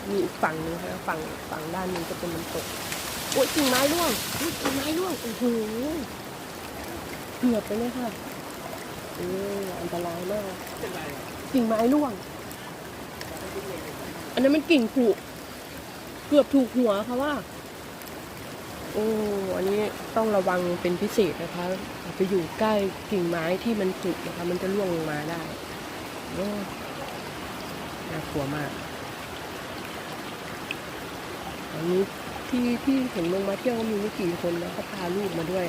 มีอีกฝั่งนึงค่ะฝั่งด้านนึงจะเป็นน้ำตกโอ๊ยกิ่งไม้ร่วงกิ่งไม้ร่วงโอ้โหเกือบไปเลยค่ะอันตรายมากกิ่งไม้ร่วงอันนั้นมันกิ่งผุเกือบถูกหัวค่ะว่าโอ้อันนี้ต้องระวังเป็นพิเศษนะคะไปอยู่ใกล้กิ่งไม้ที่มันผุนะคะมันจะร่วงลงมาได้น่ากลัวมากอันนี้ที่เห็นลงมาเที่ยวมีไม่กี่คนนะเขาพาลูกมาด้วย